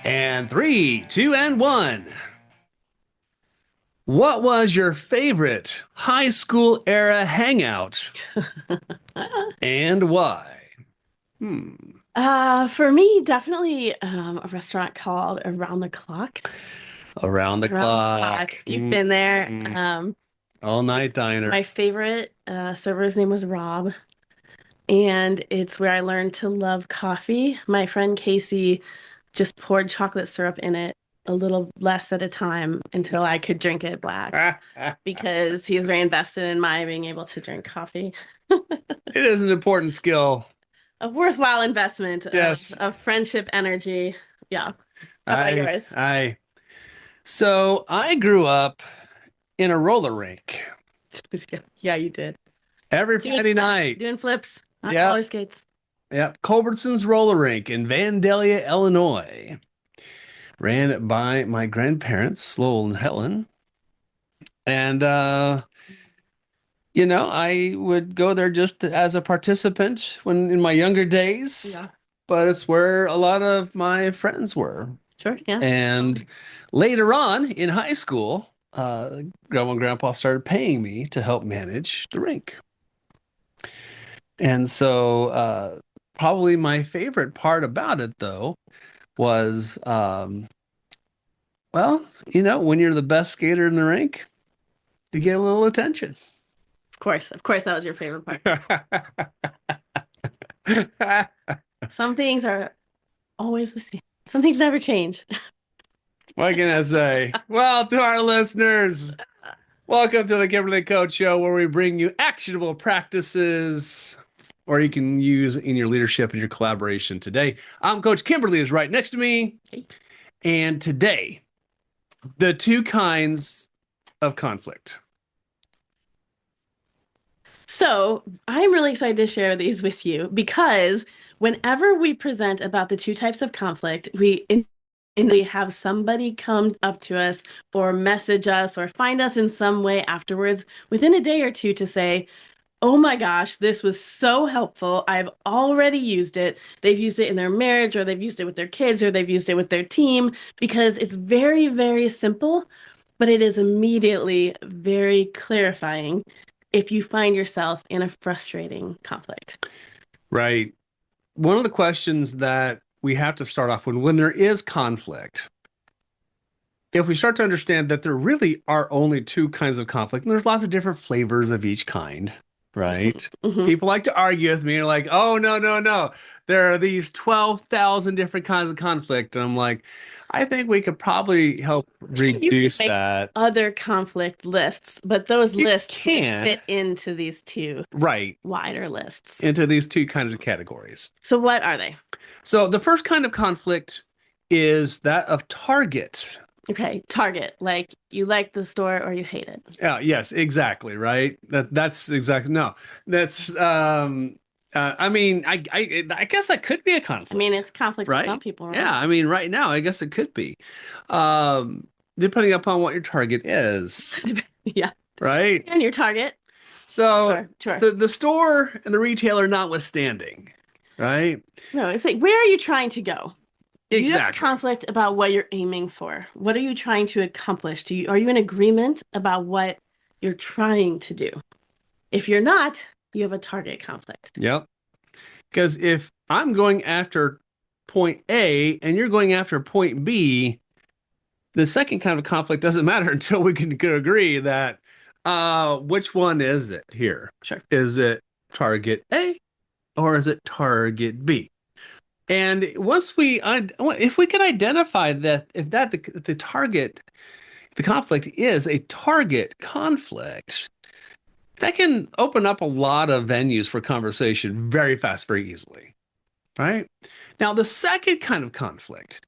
And three, two, and one. What was your favorite high school era hangout and why? Hmm. For me, definitely a restaurant called Around the Clock. Around the Around the Clock. clock. If you've been there, All night diner. my favorite server's name was Rob, and it's where I learned to love coffee. My friend Casey just poured chocolate syrup in it a little less at a time until I could drink it black It because he was very invested in my being able to drink coffee. is an important skill. A worthwhile investment Yes. of friendship energy. Yeah. How about I yours? I so I grew up in a roller rink Yeah, you did. every Friday night. Doing flips, not Yep. roller skates. Yep. Culbertson's roller rink in Vandalia, Illinois. Ran by my grandparents, Lowell and Helen. And I would go there just as a participant when in my younger days, Yeah, but it's where a lot of my friends were. sure. Yeah. And later on in high school, Grandma and Grandpa started paying me to help manage the rink. And so probably my favorite part about it though was when you're the best skater in the rink, you get a little attention. Of course, that was your favorite part. Some things are always the same. Some things never change. What can I say? Well, to our listeners, welcome to the Kimberly and Coach Show, where we bring you actionable practices or you can use in your leadership and your collaboration today. I'm Coach Kimberly is right next to me. Hey. And today, the two kinds of conflict. So I'm really excited to share these with you because whenever we present about the two types of conflict, we instantly have somebody come up to us or message us or find us in some way afterwards within a day or two to say, oh my gosh, this was so helpful. I've already used it. They've used it in their marriage, or they've used it with their kids, or they've used it with their team because it's very, very simple, but it is immediately very clarifying if you find yourself in a frustrating conflict. Right. One of the questions that we have to start off with when there is conflict, if we start to understand that there really are only two kinds of conflict, and there's lots of different flavors of each kind, right? Mm-hmm. People like to argue with me, like, oh, no, no, no. There are these 12,000 different kinds of conflict. And I'm like, I think we could probably help You can reduce make that. other conflict lists, but those You lists can, fit into these two right, wider lists. into these two kinds of categories. So, what are they? So the first kind of conflict is that of target. Okay, Target, like you like the store or you hate it. Yeah, yes, exactly, right. That's exactly no. That's I mean, I guess that could be a I mean, conflict, it's conflict for some right? people, Yeah, right? I mean, right now, I guess it could be. Depending upon what your target is, Yeah. right? And your Target. So Sure, sure. the store and the retailer notwithstanding, right? No, it's like, where are you trying to go? Do you have a Exactly. conflict about what you're aiming for? What are you trying to accomplish? Are you in agreement about what you're trying to do? If you're not, you have a target conflict. Yep. Because if I'm going after point A and you're going after point B, the second kind of conflict doesn't matter until we can agree that which one is it here? Sure. Is it target A or is it target B? And if we can identify that, if that the target, the conflict is a target conflict, that can open up a lot of venues for conversation very fast, very easily, right? Now, the second kind of conflict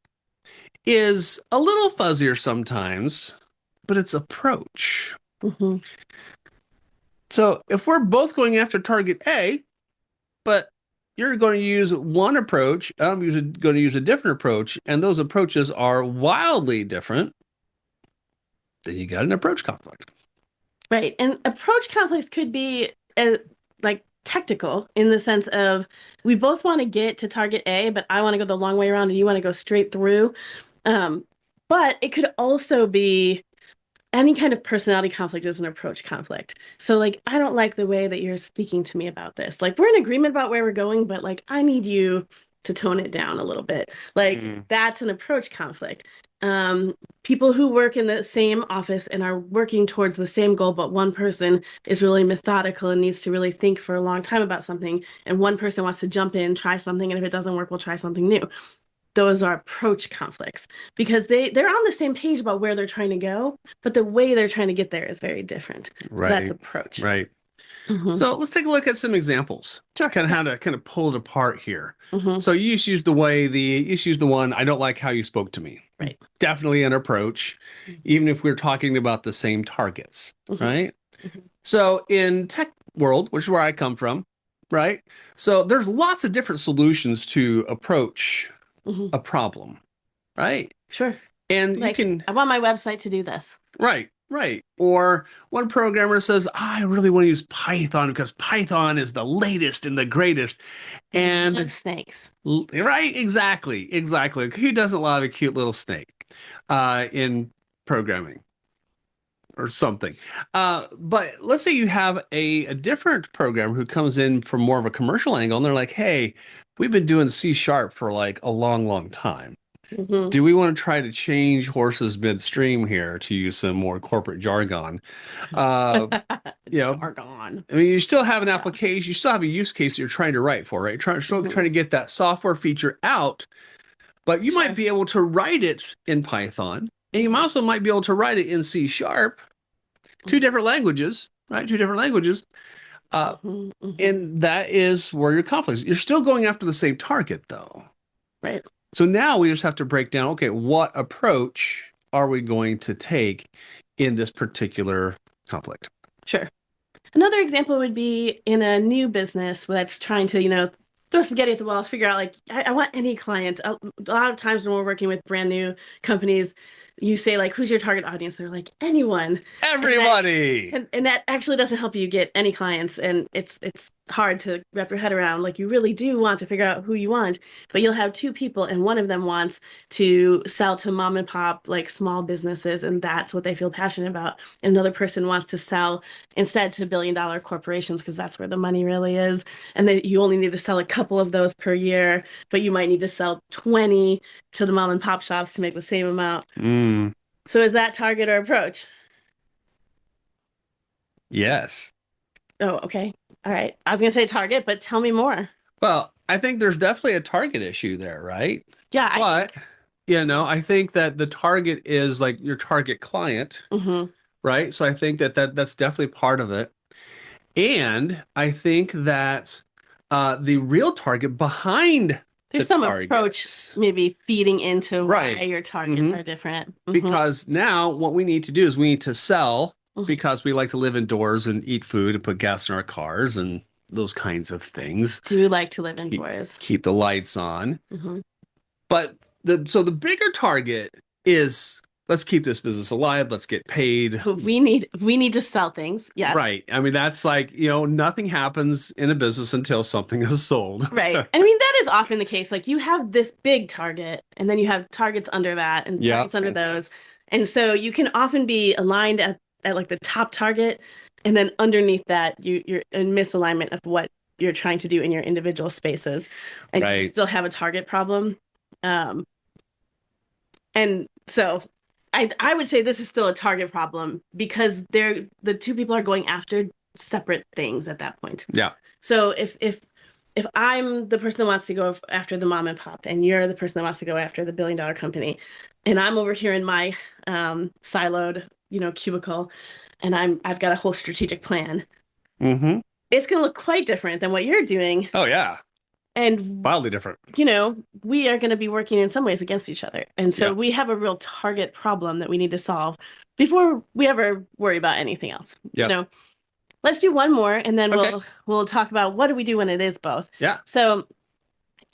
is a little fuzzier sometimes, but it's approach. Hmm. So if we're both going after target A, but you're going to use one approach, going to use a different approach, and those approaches are wildly different, then you got an approach conflict. Right. And approach conflicts could be like tactical in the sense of we both want to get to target A, but I want to go the long way around and you want to go straight through. Um, but it could also be any kind of personality conflict is an approach conflict. So like I don't like the way that you're speaking to me about this. Like we're in agreement about where we're going, but like I need you to tone it down a little bit. Like that's an approach conflict. People who work in the same office and are working towards the same goal, but one person is really methodical and needs to really think for a long time about something, and one person wants to jump in, try something, and if it doesn't work, we'll try something new. Those are approach conflicts because they're on the same page about where they're trying to go, but the way they're trying to get there is very different. So that's Right. approach. Right. Mm-hmm. So let's take a look at some examples. Sure. Kind of how to kind of pull it apart here. Mm-hmm. So you just use the one, I don't like how you spoke to me. Right. Definitely an approach, even if we're talking about the same targets, Mm-hmm. right? Mm-hmm. So in tech world, which is where I come from, right? So there's lots of different solutions to approach a problem, right? Sure. And like, you can, I want my website to do this. right, right. Or one programmer says, I really want to use Python because Python is the latest and the greatest. And snakes. right, exactly, exactly. Who doesn't love a cute little snake in programming or something? But let's say you have a different programmer who comes in from more of a commercial angle, and they're like, "Hey, we've been doing C# for like a long, long time. Mm-hmm. Do we want to try to change horses midstream here to use some more corporate jargon?" Jargon. I mean, you still have an application, you still have a use case that you're trying to write for, right? Trying to get that software feature out, but you might be able to write it in Python, and you also might be able to write it in C#, two different languages, right? Two different languages. And that is where your conflict is. You're still going after the same target, though. Right. So now we just have to break down, okay, what approach are we going to take in this particular conflict? Sure. Another example would be in a new business that's trying to, throw spaghetti at the walls, figure out like, I want any client. A lot of times when we're working with brand new companies, you say like, who's your target audience? They're like, anyone. Everybody. And that actually doesn't help you get any clients. And it's hard to wrap your head around. Like you really do want to figure out who you want, but you'll have two people and one of them wants to sell to mom and pop, like small businesses. And that's what they feel passionate about. Another person wants to sell instead to billion-dollar corporations because that's where the money really is. And then you only need to sell a couple of those per year, but you might need to sell 20 to the mom and pop shops to make the same amount. So is that target or approach? Yes. Oh, okay. All right. I was going to say target, but tell me more. Well, I think there's definitely a target issue there, right? Yeah. But, I think that the target is like your target client, right? So I think that's definitely part of it. And I think that the real target behind there's some approach maybe feeding into why your targets are different. Because now what we need to do is we need to sell because we like to live indoors and eat food and put gas in our cars and those kinds of things. Do like to live indoors. Keep the lights on. But the bigger target is let's keep this business alive. Let's get paid. We need to sell things. Yeah. Right. I mean, that's like, nothing happens in a business until something is sold. Right. I mean, that is often the case. Like you have this big target and then you have targets under that and targets under those. And so you can often be aligned at like the top target. And then underneath that, you're in misalignment of what you're trying to do in your individual spaces. And you still have a target problem. And so I would say this is still a target problem because the two people are going after separate things at that point. Yeah. So if I'm the person that wants to go after the mom and pop and you're the person that wants to go after the billion-dollar company and I'm over here in my siloed, cubicle and I've got a whole strategic plan. It's going to look quite different than what you're doing. Oh, yeah. And wildly different. We are going to be working in some ways against each other. And so we have a real target problem that we need to solve before we ever worry about anything else. Let's do one more and then we'll talk about what do we do when it is both. Yeah. So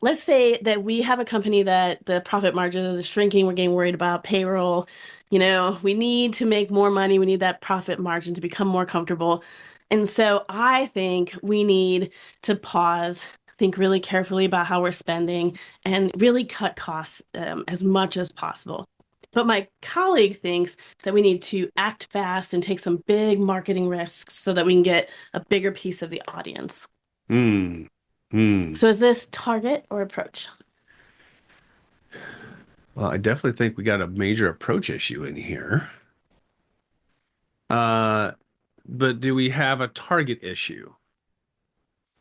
let's say that we have a company that the profit margin is shrinking. We're getting worried about payroll. We need to make more money. We need that profit margin to become more comfortable. And so I think we need to pause, think really carefully about how we're spending, and really cut costs as much as possible. But my colleague thinks that we need to act fast and take some big marketing risks so that we can get a bigger piece of the audience. Hmm. Hmm. So is this target or approach? Well, I definitely think we got a major approach issue in here. Uh, but do we have a target issue?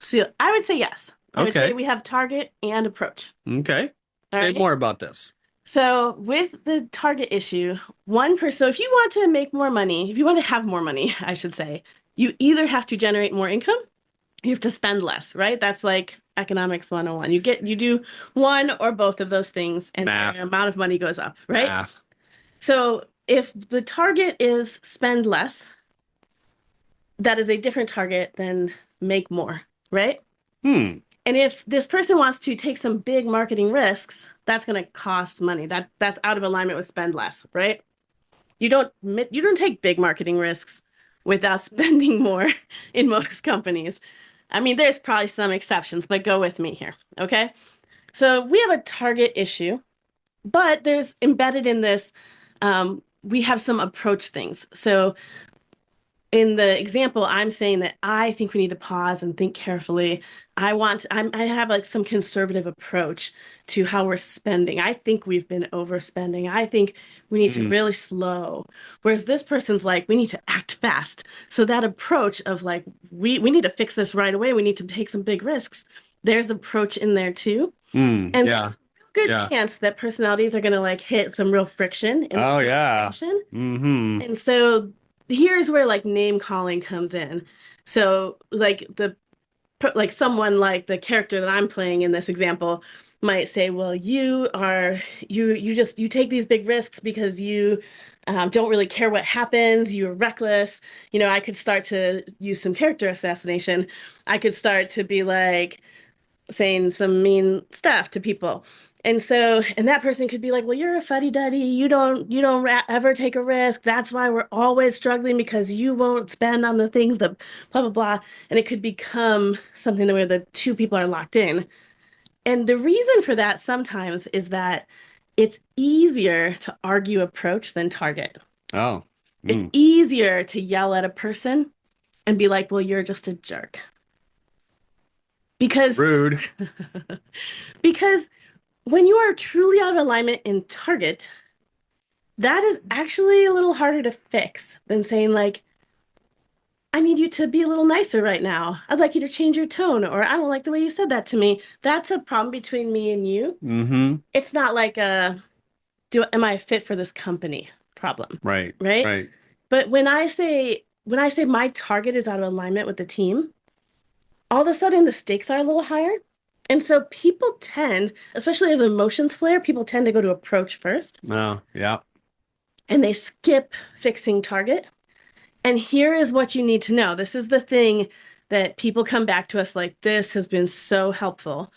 So I would say yes. I would say Okay. we have target and approach. Okay. All Say right. more about this. So with the target issue, one person, so if you want to make more money, if you want to have more money, I should say, you either have to generate more income, you have to spend less, right? That's like economics 101. You do one or both of those things and Math. the amount of money goes up, right? Math. So if the target is spend less, that is a different target than make more, right? Hmm. And if this person wants to take some big marketing risks, that's going to cost money. That's out of alignment with spend less, right? You don't take big marketing risks without spending more in most companies. I mean, there's probably some exceptions, but go with me here, okay? So we have a target issue, but there's embedded in this, we have some approach things. So in the example, I'm saying that I think we need to pause and think carefully. I have like some conservative approach to how we're spending. I think we've been overspending. I think we need to Hmm. really slow. Whereas this person's like, we need to act fast. So that approach of like, we need to fix this right away. We need to take some big risks. There's approach in there too. Hmm. And Yeah. there's good Yeah. chance that personalities are going to like hit some real friction in the Oh yeah. conversation. Mm-hmm. And so here's where like name calling comes in. So like someone like the character that I'm playing in this example might say, "Well, you take these big risks because you don't really care what happens. You're reckless." I could start to use some character assassination. I could start to be like, saying some mean stuff to people. And that person could be like, well, you're a fuddy-duddy. You don't ever take a risk. That's why we're always struggling because you won't spend on the things that blah, blah, blah. And it could become something where the two people are locked in. And the reason for that sometimes is that it's easier to argue approach than target. Oh. It's Mm. easier to yell at a person and be like, well, you're just a jerk. Because Rude. because when you are truly out of alignment in target, that is actually a little harder to fix than saying, like, I need you to be a little nicer right now. I'd like you to change your tone, or I don't like the way you said that to me. That's a problem between me and you. Mm-hmm. It's not like a am I fit for this company problem, Right. right? Right. But when I say my target is out of alignment with the team, all of a sudden the stakes are a little higher. And so people tend, especially as emotions flare, people tend to go to approach first Oh, yeah. and they skip fixing target. And here is what you need to know. This is the thing that people come back to us like, this has been so helpful.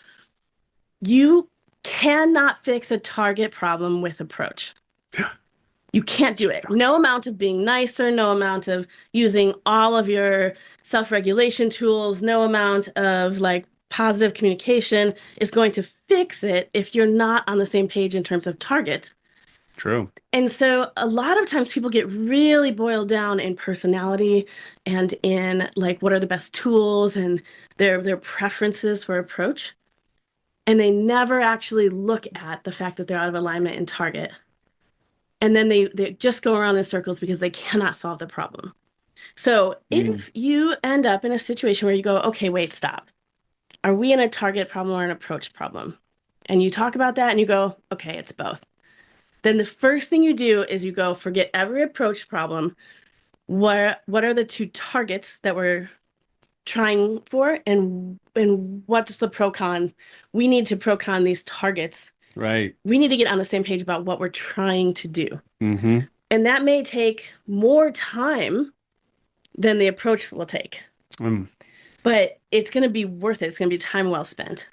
You cannot fix a target problem with approach. You can't do it. No amount of being nicer, no amount of using all of your self-regulation tools, no amount of like positive communication is going to fix it if you're not on the same page in terms of target. True. And so a lot of times people get really boiled down in personality and in like what are the best tools and their preferences for approach. And they never actually look at the fact that they're out of alignment in target. And then they just go around in circles because they cannot solve the problem. So Mm. if you end up in a situation where you go, okay, wait, stop. Are we in a target problem or an approach problem? And you talk about that and you go, okay, it's both. Then the first thing you do is you go, forget every approach problem. What are the two targets that we're trying for? And what's the pro con? We need to pro con these targets. Right. We need to get on the same page about what we're trying to do. Mm-hmm. And that may take more time than the approach will take. Mm. But it's going to be worth it. It's going to be time well spent.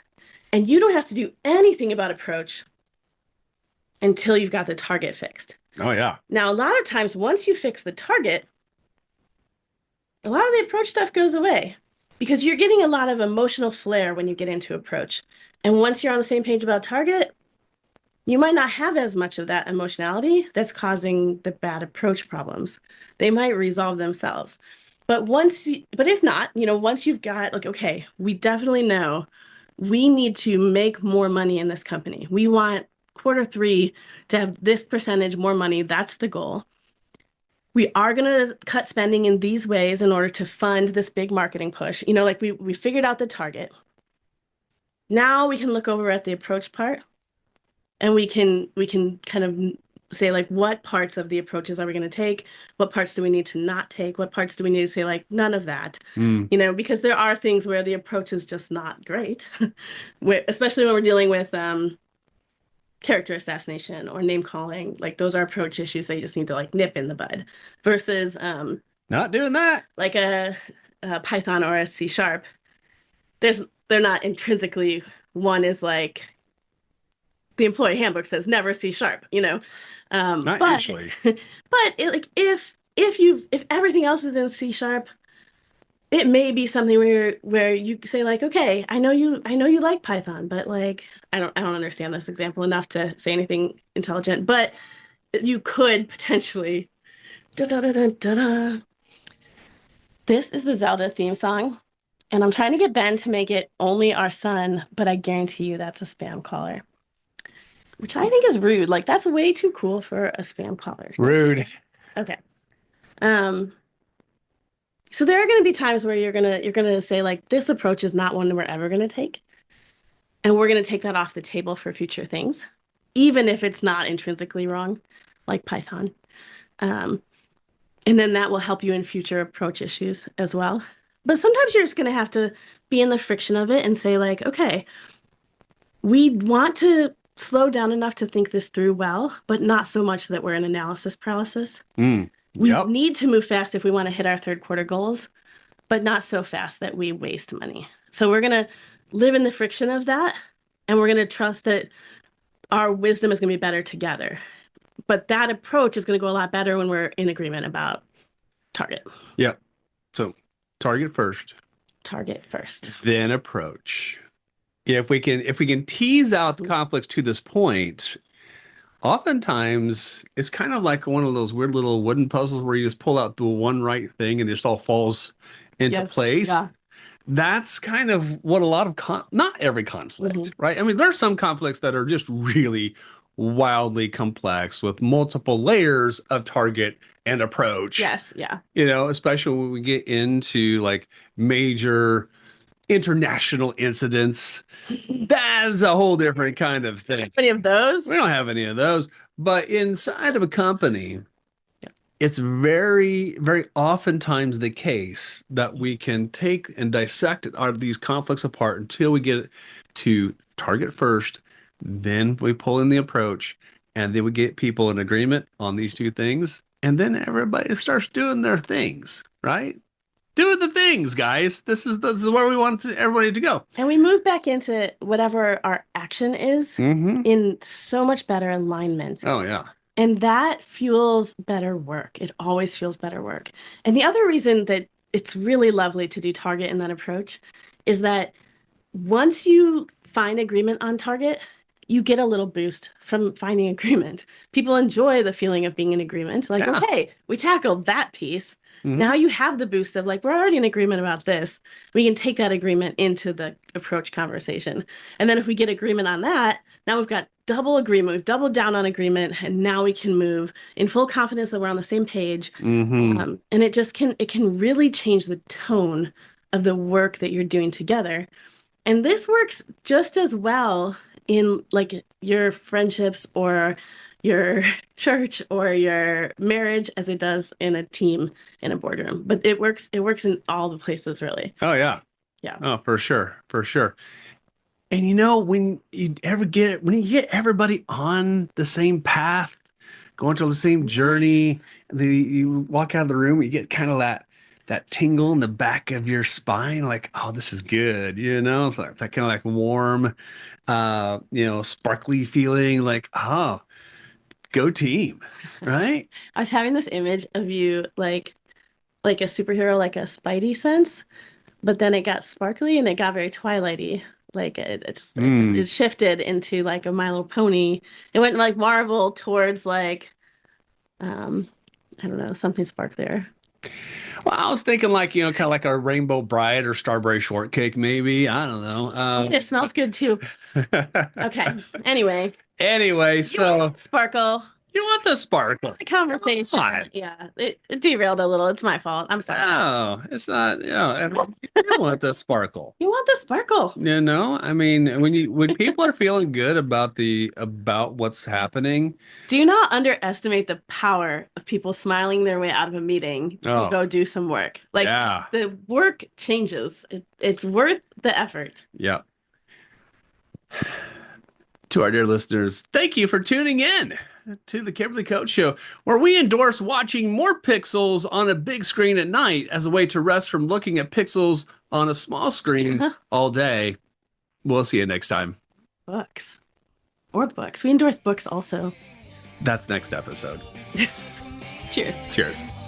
And you don't have to do anything about approach until you've got the target fixed. Oh yeah. Now, a lot of times, once you fix the target, a lot of the approach stuff goes away because you're getting a lot of emotional flair when you get into approach. And once you're on the same page about target, you might not have as much of that emotionality that's causing the bad approach problems. They might resolve themselves. But if not, once you've got like, okay, we definitely know we need to make more money in this company. We want quarter 3 to have this percentage more money. That's the goal. We are going to cut spending in these ways in order to fund this big marketing push. Like we figured out the target. Now we can look over at the approach part and we can kind of say like what parts of the approaches are we going to take, what parts do we need to not take, what parts do we need to say like none of that, Mm. because there are things where the approach is just not great, especially when we're dealing with character assassination or name calling. Like those are approach issues that you just need to like nip in the bud versus Not doing that. like a Python or a C sharp. They're not intrinsically, one is like the employee handbook says never C sharp, Not but usually. but like if everything else is in C sharp, it may be something where you say like, okay, I know you like Python, but like I don't understand this example enough to say anything intelligent, but you could potentially da, da, da, da, da, da. This is the Zelda theme song, and I'm trying to get Ben to make it only our son, but I guarantee you that's a spam caller, which I think is rude. Like that's way too cool for a spam caller. Rude. Okay. Um, so there are going to be times where you're gonna say like this approach is not one we're ever going to take, and we're going to take that off the table for future things, even if it's not intrinsically wrong, like Python. Um, and then that will help you in future approach issues as well. But sometimes you're just going to have to be in the friction of it and say like, okay, we want to slow down enough to think this through well, but not so much that we're in analysis paralysis. Mm. We Yep. need to move fast if we want to hit our third quarter goals, but not so fast that we waste money. So we're going to live in the friction of that, and we're going to trust that our wisdom is going to be better together. But that approach is going to go a lot better when we're in agreement about target. Yep. So target first, Target first. then approach. If we can tease out the conflicts to this point, oftentimes it's kind of like one of those weird little wooden puzzles where you just pull out the one right thing and it just all falls into Yes. place. Yeah. That's kind of what a lot of not every conflict, right? I mean, there are some conflicts that are just really wildly complex with multiple layers of target and approach. Yes. Yeah. Especially when we get into like major international incidents. That's a whole different kind of thing. Any of those? We don't have any of those. But inside of a company, Yeah. it's very, very oftentimes the case that we can take and dissect these conflicts apart until we get to target first, then we pull in the approach, and then we get people in agreement on these two things, and then everybody starts doing their things, right? Doing the things, guys. This is where we want everybody to go. And we move back into whatever our action is Mm-hmm. in so much better alignment. Oh yeah. And that fuels better work. It always fuels better work. And the other reason that it's really lovely to do target in that approach is that once you find agreement on target, you get a little boost from finding agreement. People enjoy the feeling of being in agreement. Like, Yeah. okay, we tackled that piece. Mhm. Now you have the boost of like, we're already in agreement about this. We can take that agreement into the approach conversation. And then if we get agreement on that, now we've got double agreement. We've doubled down on agreement, and now we can move in full confidence that we're on the same page. Mm-hmm. And it can really change the tone of the work that you're doing together. And this works just as well in like your friendships or your church or your marriage as it does in a team in a boardroom. But it works in all the places really. Oh yeah. Yeah. Oh, for sure. For sure. And when you get everybody on the same path, going through the same journey, you walk out of the room, you get kind of that tingle in the back of your spine, like, oh, this is good. It's like that kind of like warm, sparkly feeling, like, oh, go team, right? I was having this image of you like like a superhero, like a Spidey sense, but then it got sparkly and it got very Twilighty. Like it shifted into like a My Little Pony. It went like Marvel towards like um I don't know, something sparklier. Well, I was thinking like, kind of like a Rainbow Bride or Strawberry Shortcake, maybe. I don't know. It smells good too. Okay. Anyway, Anyway, you want so sparkle. you want the sparkle. The conversation. Come on. Yeah, it derailed a little. It's my fault. I'm sorry. No, it's not, you want the sparkle. You want the sparkle. I mean, when people are feeling good about what's happening. Do not underestimate the power of people smiling their way out of a meeting to Oh, go do some work. Like yeah. the work changes. It's worth the effort. Yeah. To our dear listeners, thank you for tuning in to the Kimberly Coach Show, where we endorse watching more pixels on a big screen at night as a way to rest from looking at pixels on a small screen all day. We'll see you next time. Books. Or books. We endorse books also. That's next episode. Cheers. Cheers.